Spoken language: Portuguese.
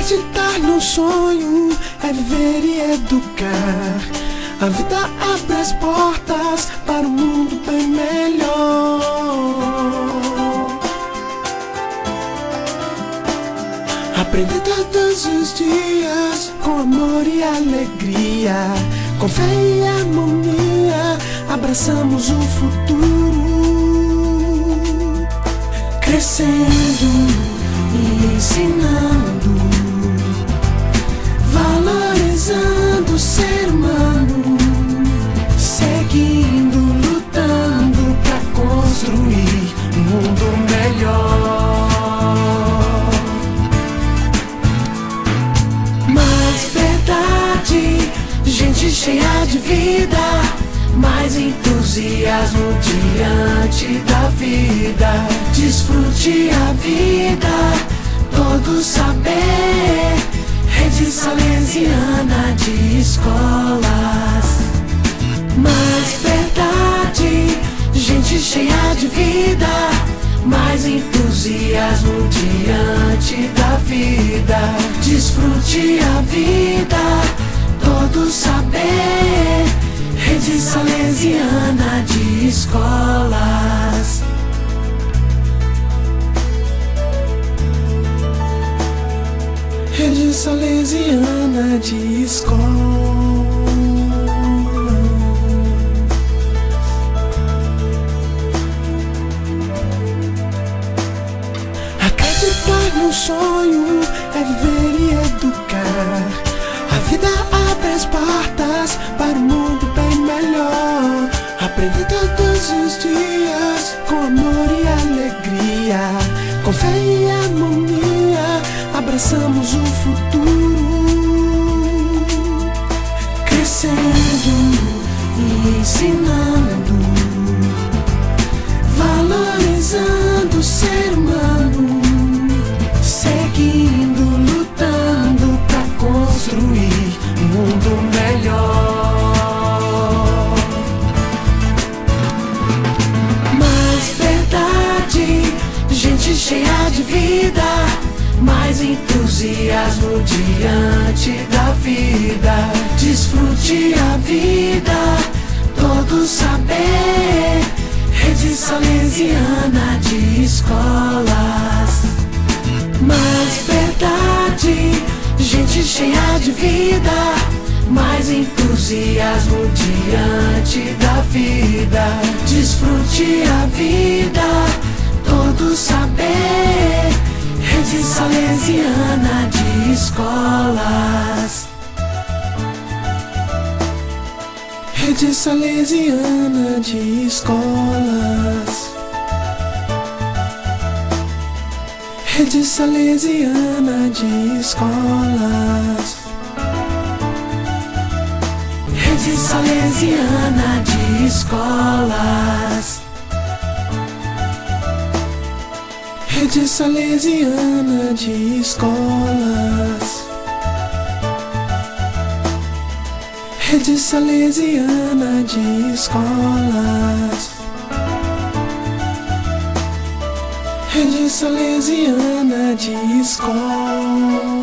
Acreditar no sonho é viver e educar. A vida abre as portas para um mundo bem melhor. Aprender todos os dias com amor e alegria, com fé e harmonia, abraçamos o futuro. Crescendo e ensinando, valorizando o ser humano, seguindo, lutando pra construir um mundo melhor. Mais verdade, gente cheia de vida, mais entusiasmo diante da vida. Desfrute a vida, todo saber. Rede Salesiana de Escolas. Mais verdade, gente cheia de vida, mais entusiasmo diante da vida. Desfrute a vida, todo saber. Rede Salesiana de Escolas. Rede Salesiana de Escolas. Acreditar no sonho é viver e educar. A vida abre as portas para um mundo bem melhor. Aprender todos os dias com amor e alegria, com fé e harmonia, abraçamos o futuro. Crescendo e ensinando, valorizando o ser humano, seguindo, lutando pra construir um mundo melhor. Mais verdade, gente cheia de vida, mais entusiasmo diante da vida. Desfrute a vida, todo saber. Rede Salesiana de Escolas. Mais verdade, gente cheia de vida, mais entusiasmo diante da vida. Desfrute a vida, todo saber. Rede Salesiana de Escolas. Rede Salesiana de Escolas. Rede Salesiana de Escolas. Rede Salesiana de Escolas. Rede Salesiana de Escolas. Rede Salesiana de Escolas. Rede Salesiana de Escolas.